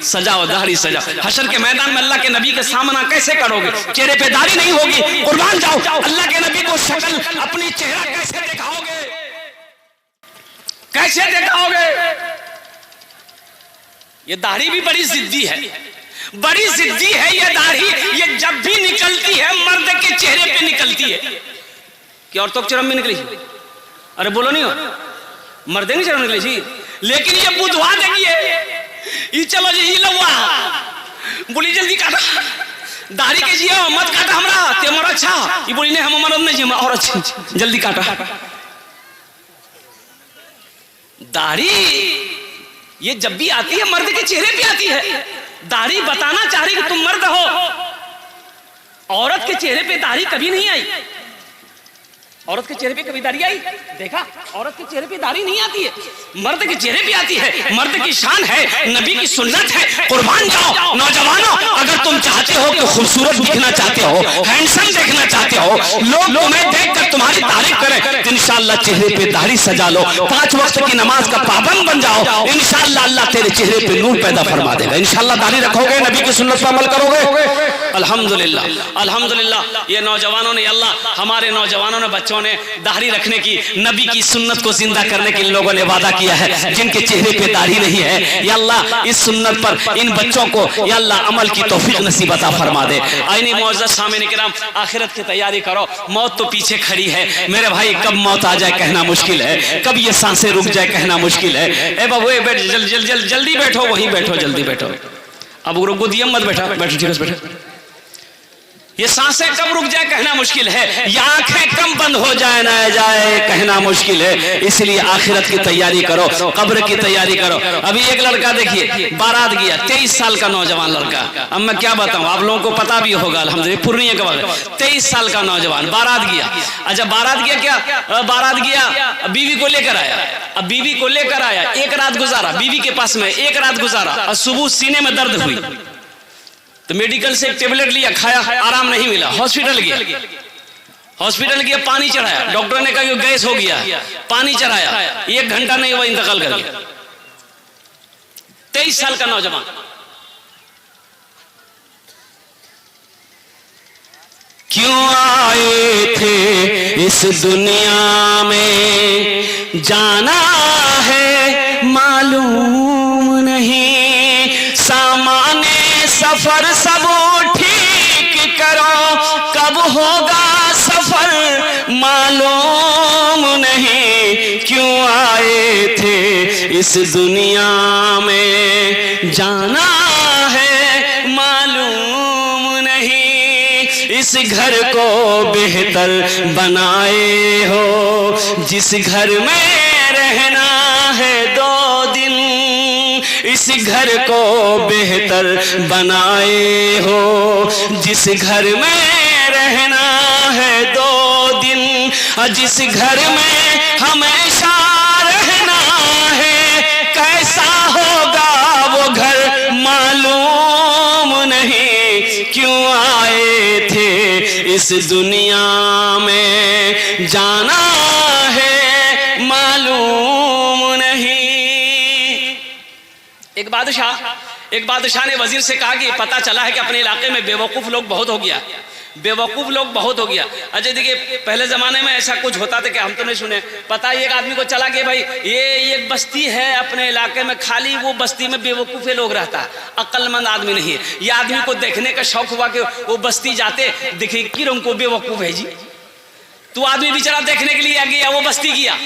सजाओ, दाढ़ी सजाओ। हशर के मैदान में अल्लाह के नबी के सामना कैसे करोगे? चेहरे पे दाढ़ी नहीं होगी, कुर्बान जाओ। अल्लाह के नबी को शक्ल अपनी चेहरा कैसे दिखाओगे? कैसे दिखाओगे? ये दाढ़ी भी बड़ी जिद्दी है, बड़ी जिद्दी है ये दाढ़ी। ये जब भी निकलती है मर्द के चेहरे पे निकलती है। कि औरतों के चरम में निकली? अरे बोलो नहीं हो, मर्दे नहीं चरम निकली जी। लेकिन ये बुधवा देखिए, ये चलो जी, ये लवा बोली जल्दी काटा, दाढ़ी के जियो मत काटा हमरा, ते मोर अच्छा। ये बोली नहीं, हम मर्द नहीं जी, और अच्छा, जल्दी काटा। दाढ़ी ये जब भी आती है मर्द के चेहरे पे आती है। दाढ़ी बताना चाह रही कि तुम मर्द हो। औरत के चेहरे पे दाढ़ी कभी नहीं आई। औरत के चेहरे पे कभी दाढ़ी आई? देखा? औरत के चेहरे पे दाढ़ी नहीं आती है, मर्द के चेहरे पे आती है। मर्द की शान है, नबी की सुन्नत है। कुर्बान जाओ नौजवानों, अगर तुम चाहते हो कि खूबसूरत दिखना चाहते हो, हैंडसम देखना चाहते हो, लोग तुम्हें देखकर तुम्हारी तारीफ करें, तो इंशाअल्लाह चेहरे पे दाढ़ी सजा लो। 5 वक्त की नमाज का पाबंद बन जाओ, इंशाअल्लाह अल्लाह तेरे चेहरे पे नूर पैदा फरमा देगा। इंशाअल्लाह दाढ़ी रखोगे, नबी की सुन्नत पर अमल करोगे। अल्हम्दुलिल्लाह, अल्हम्दुलिल्लाह। ये नौजवानों ने, अल्लाह हमारे नौजवानों ने, बच्चों ने दाढ़ी रखने की, नबी की सुन्नत को जिंदा करने के लोगों ने वादा किया है। जिनके चेहरे पे दाढ़ी नहीं है, या अल्लाह इस सुन्नत पर इन बच्चों को या अल्लाह अमल की तौफीक नसीब अता फरमा दे। आईनी मौजूद सामने किराम, आखिरत की तैयारी करो। मौत तो पीछे खड़ी है मेरे भाई, कब मौत आ जाए कहना मुश्किल है, कब ये सांसें रुक जाए कहना मुश्किल है। ए बाबू बैठ, जल्दी बैठो, वहीं बैठो, जल्दी बैठो। अब रुको दिया मत, बैठा बैठो, ठीक है बैठो। ये सांसें कब रुक जाए कहना मुश्किल है, या आंखें कम बंद हो जाए ना जाए कहना मुश्किल है। इसलिए आखिरत की तैयारी करो, कब्र की तैयारी करो। अभी एक लड़का देखिए, बारात गया, 23 साल का नौजवान लड़का। अब मैं क्या बताऊं, आप लोगों को पता भी होगा अल्हम्दुलिल्लाह, पूर्णिया का बात, 23 साल का नौजवान बारात गया। अच्छा बारात गया, क्या बारात गया, बीवी को लेकर आया। अब बीवी को लेकर आया, एक रात गुजारा बीवी के पास में, एक रात गुजारा, और सुबह सीने में दर्द हुई तो मेडिकल से एक टेबलेट लिया, खाया, आराम नहीं मिला, हॉस्पिटल गया। हॉस्पिटल गया, पानी चढ़ाया, डॉक्टर ने कहा कि गैस हो गया, पानी चढ़ाया, 1 घंटा नहीं हुआ, इंतकाल कर गया। 23 साल का नौजवान। क्यों आए थे इस दुनिया में, जाना है मालूम नहीं, सामाने सफर सब ठीक करो, कब होगा सफर मालूम नहीं। क्यों आए थे इस दुनिया में, जाना है मालूम नहीं। इस घर को बेहतर बनाए हो, जिस घर में रहना है 2 दिन, इस घर को बेहतर बनाए हो, जिस घर में रहना है 2 दिन, जिस घर में हमेशा रहना है, कैसा होगा वो घर मालूम नहीं। क्यों आए थे इस दुनिया में, जाना है मालूम नहीं। एक बादशाह ने वजीर से कहा कि पता चला है कि अपने इलाके में बेवकूफ लोग बहुत हो गया, बेवकूफ लोग बहुत हो गया। अच्छा देखिए, पहले जमाने में ऐसा कुछ होता था कि हम तो नहीं सुने, पता है एक आदमी को चला कि भाई ये एक बस्ती है अपने इलाके में, खाली वो बस्ती में बेवकूफे लोग रहता है, अक्लमंद आदमी नहीं है। ये आदमी को देखने का शौक हुआ कि वो बस्ती जाते, देखे कि उनको बेवकूफ है जी। तो आदमी बेचारा देखने के लिए गया, वो बस्ती गया,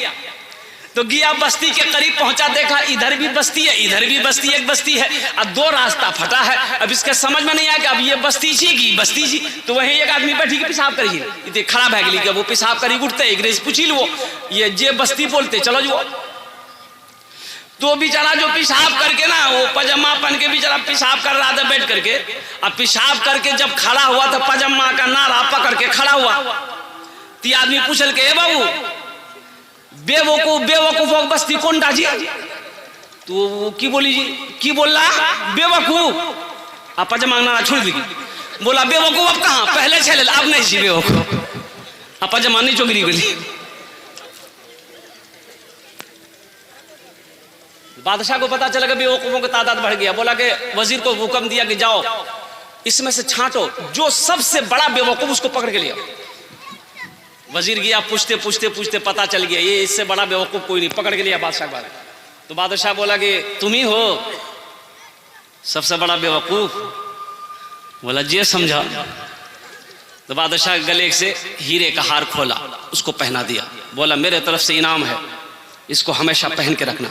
तो गया बस्ती के करीब पहुंचा, देखा इधर भी बस्ती है, इधर भी बस्ती, एक बस्ती है, अब 2 रास्ता फटा है। अब इसके समझ में नहीं आया कि अब ये बस्ती जी की बस्ती जी। तो वहीं एक आदमी बैठी के पेशाब करिए, इतने खराब है कि वो पेशाब करी उठते, एक रेस पूछी लो, ये जे बस्ती बोलते चलो जो। तो बेचारा जो पेशाब करके ना, वो पजामा पहन के बेचारा पेशाब कर रहा था बैठ करके। अब पेशाब करके जब खड़ा हुआ तो पजामा का नारा पकड़ के खड़ा हुआ, तो आदमी पूछल के बाबू बेवकूफ बस्ती कौन डाजी? तो की बोली जी, की बोल रहा बेवकूफ। आप पजामा नारा छोड़ दी, बोला बेवकूफ अब कहाँ, पहले चले अब नहीं जी बेवकूफ। आप पजामा नहीं चोगरी बोली, बादशाह को पता चला कि बेवकूफों की तादाद बढ़ गया। बोला कि वजीर को हुक्म दिया कि जाओ इसमें से छांटो, जो सबसे बड़ा बेवकूफ उसको पकड़ के लिया। वजीर गया, पूछते पूछते पूछते पता चल गया ये इससे बड़ा बेवकूफ कोई नहीं, पकड़ के लिया बादशाह के बारे। तो बादशाह बोला कि तुम ही हो सबसे बड़ा बेवकूफ? बोला जी समझा। तो बादशाह गले से हीरे का हार खोला, उसको पहना दिया, बोला मेरे तरफ से इनाम है, इसको हमेशा पहन के रखना।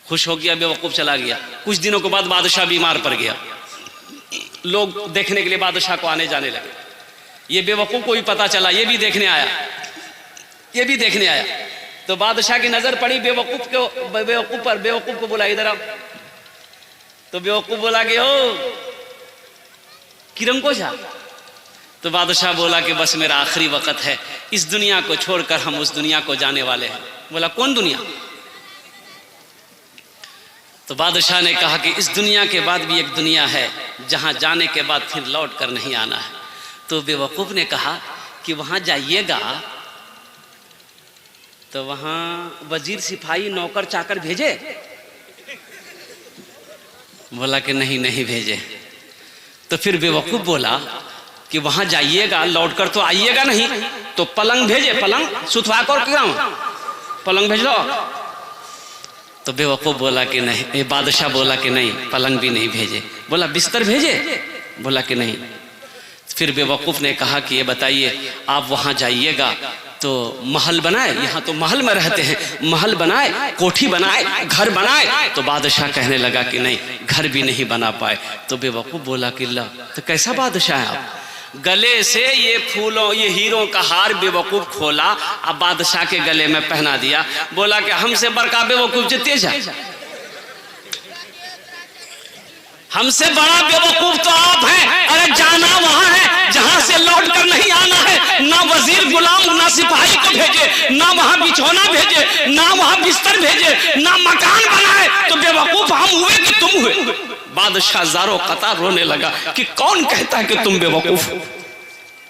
खुश हो गया, बेवकूफ चला गया। कुछ दिनों के बाद बादशाह बीमार पड़ गया। लोग देखने के लिए बादशाह को आने जाने लगे। ये बेवकूफ को भी पता चला, ये भी देखने आया, ये भी देखने आया। तो बादशाह की नजर पड़ी बेवकूफ पर। बेवकूफ को बोला इधर आओ। तो बेवकूफ बोला कि ओ किरम को जा। तो बादशाह बोला कि बस मेरा आखिरी वक्त है, इस दुनिया को छोड़कर हम उस दुनिया को जाने वाले हैं। बोला कौन दुनिया? तो बादशाह ने कहा कि इस दुनिया के बाद भी एक दुनिया है जहां जाने के बाद फिर लौट कर नहीं आना है। तो बेवकूफ ने कहा कि वहां जाइएगा तो वहां वजीर सिपाही नौकर चाकर भेजे? बोला कि नहीं नहीं भेजे। तो फिर बेवकूफ बोला कि वहां जाइएगा लौटकर तो आइएगा नहीं, तो पलंग भेजे, पलंग सुतवा कर पलंग भेज दो। तो बेवकूफ बोला कि नहीं, बादशाह बोला कि नहीं पलंग भी नहीं भेजे। बोला बिस्तर भेजे? बोला कि नहीं। फिर बेवकूफ ने कहा कि ये बताइए आप वहां जाइएगा तो महल बनाए, यहाँ तो महल में रहते हैं, महल बनाए, कोठी बनाए, घर बनाए। तो बादशाह कहने लगा कि नहीं घर भी नहीं बना पाए। तो बेवकूफ बोला कि ला तो कैसा बादशाह है आप? गले से ये फूलों ये हीरों का हार बेवकूफ खोला, अब बादशाह के गले में पहना दिया। बोला कि हमसे बड़का बेवकूफ जितने जा, हमसे बड़ा बेवकूफ तो आप हैं। अरे जाना वहां है जहां से लौट कर नहीं आना है। ना वजीर गुलाम ना सिपाही को भेजे, ना वहां बिछौना भेजे, ना वहां बिस्तर भेजे, ना मकान बनाए। तो बेवकूफ हम हुए कि तुम हुए? बादशाह ज़ारो कतार रोने लगा कि कौन कहता है कि तुम बेवकूफ हो?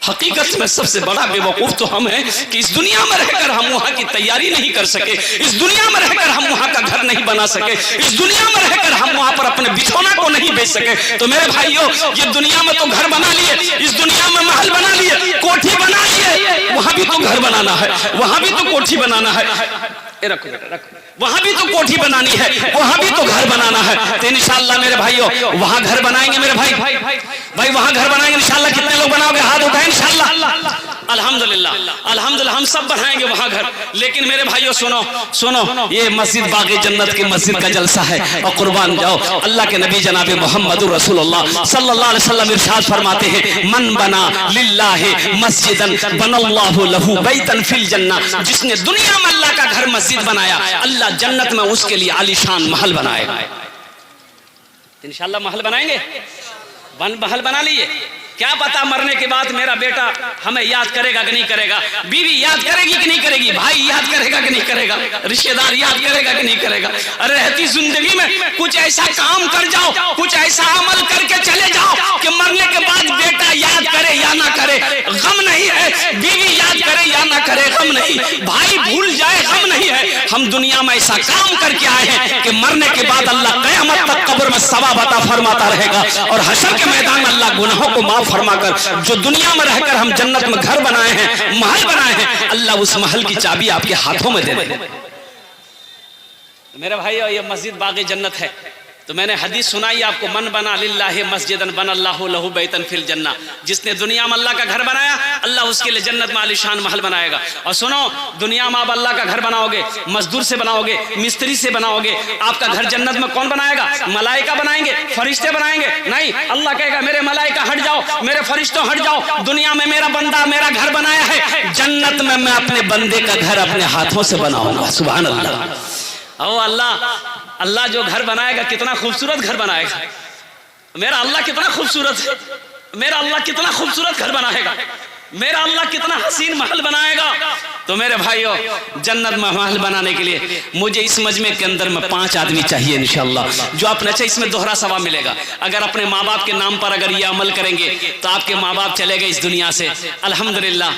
हकीकत में सबसे बड़ा बेवकूफ तो हम हैं कि इस दुनिया में रहकर हम वहां की तैयारी नहीं कर सके, इस दुनिया में रहकर हम वहां का घर नहीं बना सके, इस दुनिया में रहकर हम वहां पर अपने बिछौना को नहीं बेच सके। तो मेरे भाइयों ये दुनिया में तो घर बना लिए, इस दुनिया में महल बना लिए, कोठी बना लिए, वहां भी तो घर बनाना है, वहां भी तो कोठी बनाना है। रखो रखो, वहां भी तो कोठी बनानी है, वहां भी तो घर बनाना है। तो इंशाअल्लाह मेरे भाइयों वहां घर बनाएंगे मेरे भाई, भाई वहां घर बनाएंगे इंशाअल्लाह। कितने लोग बनाओगे? हाथ उठाएं इंशाअल्लाह। अल्हम्दुलिल्लाह अल्हम्दुलिल्लाह हम सब बनाएंगे वहां घर। लेकिन मेरे भाइयों सुनो सुनो, ये मस्जिद बाग़े जन्नत की मस्जिद का जलसा है और कुर्बान जाओ। अल्लाह के नबी जनाब मोहम्मदुर रसूलुल्लाह सल्लल्लाहु अलैहि वसल्लम इरशाद फरमाते हैं मन बना लिल्लाहि मस्जिदन बनल्लाहु लहू बैतन फिल जन्नह। जिसने दुनिया में अल्लाह का घर मस्जिद बनाया, अल्लाह जन्नत में उसके लिए आलीशान महल बनाएगा। इंशाअल्लाह महल बनाएंगे, महल बना लिए। क्या पता मरने के बाद मेरा बेटा हमें याद करेगा कि नहीं करेगा, बीवी याद करेगी कि नहीं करेगी, भाई याद करेगा कि नहीं करेगा, रिश्तेदार याद करेगा कि नहीं करेगा। अरे रहती जिंदगी में कुछ ऐसा काम कर जाओ, कुछ ऐसा अमल करके चले जाओ कि मरने के बाद बेटा याद करे या ना करे गम नहीं है, बीवी याद करे या ना करे गम नहीं, भाई भूल जाए गम नहीं है। हम दुनिया में ऐसा काम करके आए हैं कि मरने के बाद अल्लाह क़यामत तक कब्र में सवाब अता फरमाता रहेगा और हशर के मैदान में अल्लाह गुनाहों को माफ फरमाकर जो दुनिया में रहकर हम जन्नत में घर बनाए हैं, महल बनाए हैं, अल्लाह उस महल की चाबी आपके हाथों में दे दे। मेरे भाई ये मस्जिद बाग़े जन्नत है। तो मैंने हदीस सुनाई आपको, मन बना लिल्लाहि मस्जिदन बनल्लाहु लहू बैतन फिल जन्नह। जिसने दुनिया में अल्लाह का घर बनाया, अल्लाह उसके लिए जन्नत में आलीशान महल बनाएगा। और सुनो, दुनिया में आप अल्लाह का घर बनाओगे, मजदूर से बनाओगे, मिस्त्री से बनाओगे, आपका घर जन्नत में कौन बनाएगा? मलाइका बनाएंगे, फरिश्ते बनाएंगे? नहीं, अल्लाह कहेगा मेरे मलाइका हट जाओ, मेरे फरिश्तों हट जाओ, दुनिया में मेरा बंदा मेरा घर बनाया है, जन्नत में मैं अपने बंदे का घर अपने हाथों से बनाऊंगा। सुभान अल्लाह। ओ अल्लाह, अल्लाह जो घर बनाएगा कितना खूबसूरत घर बनाएगा। मेरा अल्लाह कितना खूबसूरत है, मेरा अल्लाह कितना खूबसूरत घर बनाएगा, मेरा अल्लाह कितना हसीन महल बनाएगा। तो मेरे भाइयों जन्नत में महल बनाने के लिए मुझे इस मजमे के अंदर में 5 आदमी चाहिए इंशाअल्लाह, जो अपने अच्छा इसमें दोहरा सवाब मिलेगा। अगर अपने माँ बाप के नाम पर अगर ये अमल करेंगे तो आपके माँ बाप चले गए इस दुनिया से, अल्हम्दुलिल्लाह।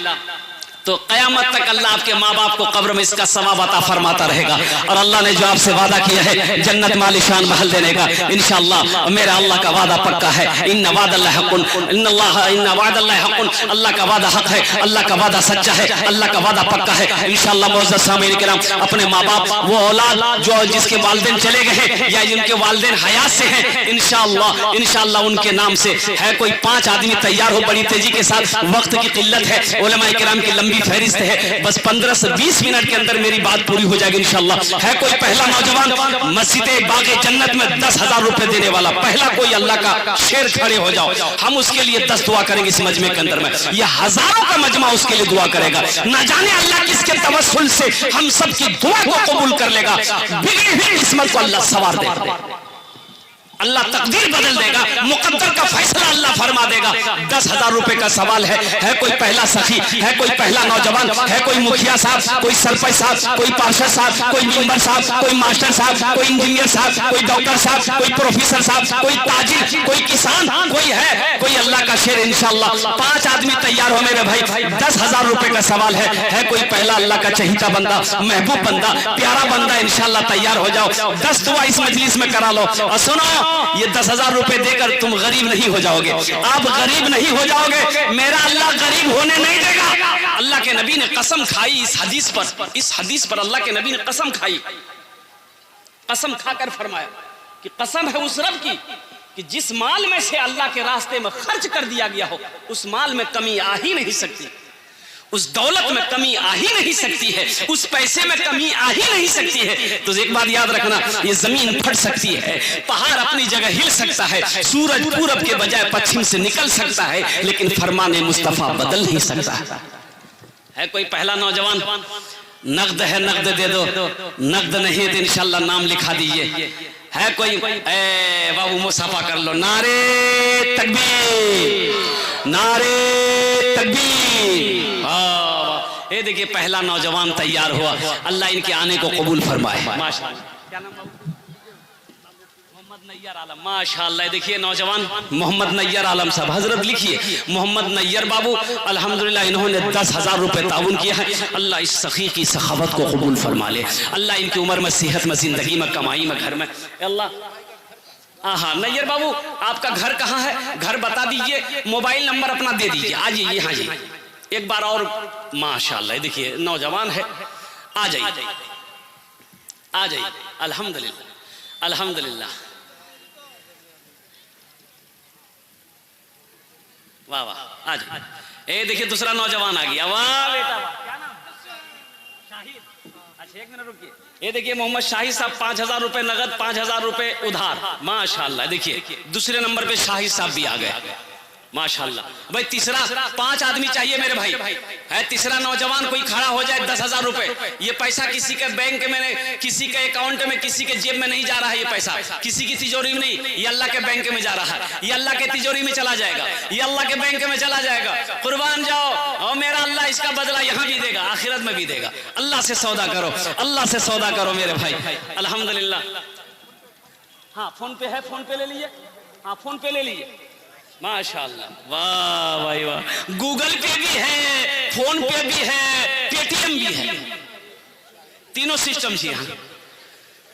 तो क़यामत तक अल्लाह आपके माँ बाप को कब्र में इसका सवाब अता फरमाता रहेगा। और अल्लाह ने जो आपसे वादा किया है जन्नत में आलीशान महल देने का, इंशाअल्लाह मेरा अल्लाह का वादा पक्का है। इन्ना वादल्लाहि हक़्क़ुन, इन्ना वादल्लाहि हक़्क़ुन, अल्लाह का वादा हक है, अल्लाह का वादा सच्चा है, अल्लाह का वादा पक्का है। इंशाअल्लाह मुअज़्ज़ज़ सामीन किराम, अपने माँ बाप, वो औलाद जो जिसके वालिदैन चले गए हैं या जिनके वालिदैन हयात से हैं, इंशाअल्लाह उनके नाम से है कोई 5 आदमी तैयार हो बड़ी तेजी के साथ। वक्त की किल्लत है, उलमाए किराम की लंबी फहरिस्त है, बस 15 से 20 मिनट के अंदर मेरी बात पूरी हो जाएगी इंशाअल्लाह। है कोई पहला नौजवान मस्जिद बागे जन्नत में 10,000 रुपए देने वाला, पहला कोई अल्लाह का शेर खड़े हो जाओ, हम उसके लिए 10 दुआ करेंगे इस मजमे के अंदर में, ये हजारों का मजमा उसके लिए दुआ करेगा। ना जाने अल्लाह किसके तवस्सुल से हम सबकी दुआ को कबूल कर लेगा, बिगड़ी हुई किस्मत को अल्लाह सवार देगा, अल्लाह तकदीर बदल देगा, मुकद्दर का फैसला अल्लाह फरमा देगा। 10,000 रुपए का सवाल है कोई पहला सखी, है कोई पहला नौजवान, है कोई मुखिया साहब, कोई सरपंच साहब, कोई पार्षद साहब, कोई मेंबर साहब, कोई मास्टर साहब, कोई इंजीनियर साहब, कोई डॉक्टर साहब, कोई प्रोफेसर साहब, कोई ताजिर, कोई किसान, कोई है कोई अल्लाह का शेर इंशाअल्लाह। 5 आदमी तैयार हो मेरे भाई, 10,000 रुपए का सवाल है कोई पहला अल्लाह का चहीता बंदा, महबूब बंदा, प्यारा बंदा, इंशाअल्लाह तैयार हो जाओ। 10 दुआ इस मजलिस में करा लो। और सुनो, ये 10,000 रुपए देकर तुम गरीब नहीं हो जाओगे, आप गरीब नहीं हो जाओगे, मेरा अल्लाह गरीब होने नहीं देगा। अल्लाह के नबी ने कसम खाई इस हदीस पर अल्लाह के नबी ने कसम खाई, कसम खाकर फरमाया कि कसम है उस रब की कि जिस माल में से अल्लाह के रास्ते में खर्च कर दिया गया हो, उस माल में कमी आ ही नहीं सकती, उस दौलत में कमी आ ही नहीं सकती है, उस पैसे में कमी आ ही नहीं सकती है। तो एक बात याद रखना, ये जमीन फट सकती है, पहाड़ अपनी जगह हिल सकता है, सूरज पूरब के बजाय पश्चिम से निकल सकता है, लेकिन फरमाने मुस्तफा बदल नहीं सकता। है कोई पहला नौजवान, नगद है नगद दे दो, नगद नहीं तो इंशाल्लाह नाम लिखा दीजिए। है कोई बाबू मुसाफा कर लो, नारे तकबीर, नारे तकबीर। ये देखिए पहला नौजवान तैयार हुआ, अल्लाह इनके आने को कबूल फरमाए। माशाअल्लाह, क्या नाम बाबू? मोहम्मद नैयर आलम, माशाअल्लाह। देखिए नौजवान मोहम्मद नैयर आलम साहब, हजरत लिखिए मोहम्मद नैयर बाबू, अल्हम्दुलिल्लाह इन्होंने 10,000 रुपए ताउन किया है। अल्लाह इस सखी की सखावत को कबूल फरमा ले, अल्लाह इनकी उम्र में, सेहत में, जिंदगी में, कमाई में, घर में, अल्लाह। हाँ नैयर बाबू, आपका घर कहाँ है? घर बता दीजिए, मोबाइल नंबर अपना दे दीजिए। आ जाइए यहाँ जी एक बार और, माशाअल्लाह। देखिए नौजवान है, आ जाइए, आ जाइए, अल्हम्दुलिल्लाह, अल्हम्दुलिल्लाह, वाह वाह, आ जाइए। ये देखिए दूसरा नौजवान आ गया, वाह बेटा, क्या नाम? शाहिद। अच्छा 1 मिनट रुकिए। ये देखिए मोहम्मद शाहिद साहब, 5,000 रुपए नगद, 5,000 रुपए उधार, माशाअल्लाह। देखिए दूसरे नंबर पे शाहिद साहब भी आ गए, माशाअल्लाह। भाई तीसरा, 5 आदमी चाहिए मेरे भाई, है तीसरा नौजवान कोई खड़ा हो जाए। 10,000 रुपए, ये पैसा किसी के बैंक में, किसी के अकाउंट में, किसी के जेब में नहीं जा रहा है, ये पैसा किसी की तिजोरी में नहीं, ये अल्लाह के बैंक में जा रहा है, ये अल्लाह के तिजोरी में चला जाएगा, ये अल्लाह के बैंक में चला जाएगा। कुर्बान जाओ, और मेरा अल्लाह इसका बदला यहाँ भी देगा, आखिरत में भी देगा। अल्लाह से सौदा करो, अल्लाह से सौदा करो मेरे भाई, अल्हम्दुलिल्लाह। हाँ फोन पे है, फोन पे ले लीजिए, हाँ फोन पे ले लीजिए, माशाअल्लाह, वाह भाई वाह। गूगल पे भी है, फोन पे भी है, पेटीएम भी है, तीनों सिस्टम जी यहाँ,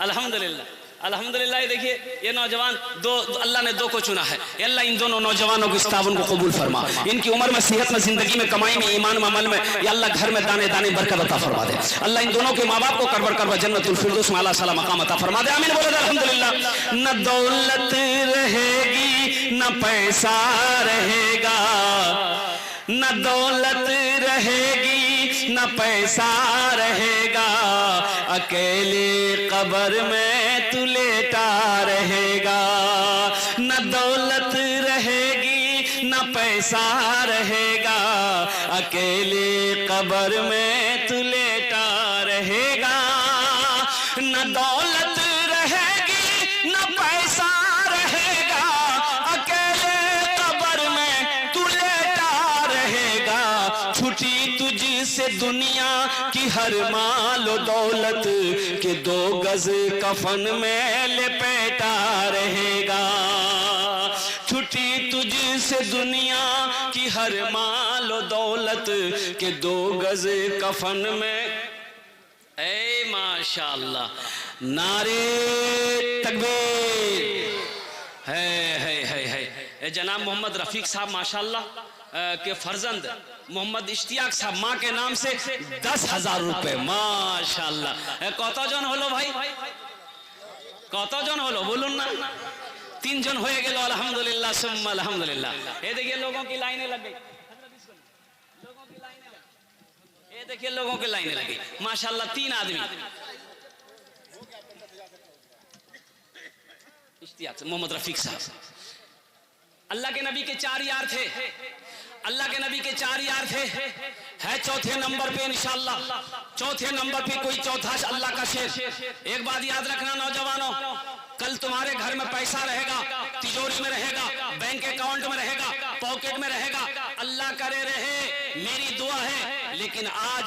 अल्हम्दुलिल्लाह, अल्हम्दुलिल्लाह। ये देखिए ये नौजवान दो, अल्लाह ने 2 को चुना है, अल्लाह इन दोनों नौजवानों को, इस ताउन को कबूल फरमा, इनकी उम्र में, सेहत में, जिंदगी में, कमाई में, ईमान में, अमल में, या अल्लाह घर में दाने दाने बरकत अता फरमा दे। अल्लाह इन दोनों के माँ बाप को करबर करबर जन्नतुल फिरदौस में आला साला मकाम अता फरमा दे, आमीन बोलो अल्हम्दुलिल्लाह। न दौलत रहेगी, न पैसा रहेगा, न दौलत रहेगी, न पैसा रहेगा, अकेले कब्र में तू लेटा रहेगा। न दौलत रहेगी, न पैसा रहेगा, अकेले कब्र में तू लेटा रहेगा। न दौलत रहेगी, न पैसा रहेगा, अकेले कब्र में तू लेटा रहेगा। छुटी तुझसे दुनिया की हर मालो दौलत के 2 गज कफन में लपेटा रहेगा। छुटी तुझसे दुनिया की हर मालो दौलत के 2 गज कफन में। ए माशाअल्लाह, नारे तकबीर। है जनाब मोहम्मद रफीक साहब माशाअल्लाह के फर्जंद मोहम्मद इश्तियाक साहब माँ के नाम से 10,000 रुपए माशाअल्लाह। कतজন হলো ভাই, कतজন হলো বলুন না? 3 জন হয়ে গেল আলহামদুলিল্লাহ সুম্মা আলহামদুলিল্লাহ। ये देखिए लोगों की लाइनें लग गई, लोगों की लाइनें लग गई, ये देखिए लोगों की लाइनें लग गई माशाअल्लाह। 3 आदमी इश्तियाक मोहम्मद रफीक साहब। अल्लाह के नबी के 4 यार थे, अल्लाह के नबी के 4 यार थे। है चौथे नंबर पे इंशाअल्लाह, चौथे नंबर पे कोई चौथा अल्लाह का शेर। एक बात याद रखना नौजवानों, कल तुम्हारे घर में पैसा रहेगा, तिजोरी में रहेगा, बैंक अकाउंट में रहेगा, पॉकेट में रहेगा, अल्लाह करे रहे, मेरी दुआ है। लेकिन आज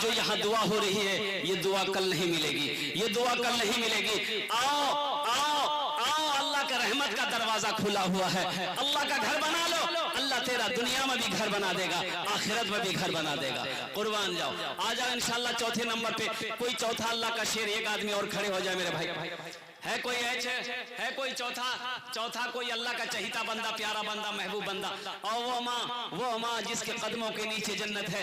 जो यहाँ दुआ हो रही है, ये दुआ कल नहीं मिलेगी, ये दुआ कल नहीं मिलेगी। आओ आओ आओ, अल्लाह का रहमत का दरवाजा खुला हुआ है। अल्लाह का घर बना लो, अल्लाह तेरा दुनिया में भी घर बना देगा, आखिरत में भी घर बना देगा। कुर्बान जाओ, आ जाओ इंशाअल्लाह चौथे नंबर पे कोई चौथा अल्लाह का शेर। एक आदमी और खड़े हो जाए मेरे भाई। है कोई है कोई चौथा कोई अल्लाह का चहीता बंदा, प्यारा बंदा, महबूब बंदा। और वो माँ जिसके कदमों के नीचे जन्नत है,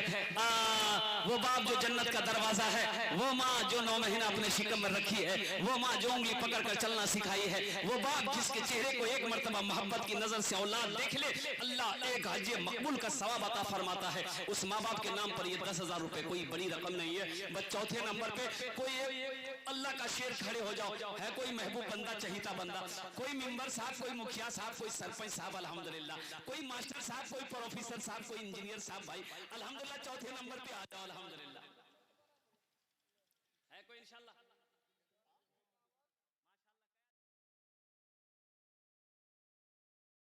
वो बाप जो जन्नत का दरवाजा है, वो माँ जो 9 महीना अपने शिकम में रखी है, वो माँ जो उंगली पकड़ कर चलना सिखाई है, वो बाप जिसके चेहरे को एक मर्तबा मोहब्बत की नजर से औलाद देख ले, अल्लाह एक हज मकबूल का सवाब अता फरमाता है। उस माँ बाप के नाम पर ये 10,000 रुपए कोई बड़ी रकम नहीं है। बस चौथे नंबर पे कोई अल्लाह का शेर खड़े हो जाओ। है कोई महबूब बंदा, चहीता बंदा, कोई मेंबर साहब, कोई मुखिया साहब, कोई सरपंच साहब अल्हम्दुलिल्लाह, कोई मास्टर साहब, कोई प्रोफेसर साहब, कोई इंजीनियर साहब, भाई अल्हम्दुलिल्लाह चौथे नंबर पे आ जाओ अल्हम्दुलिल्लाह।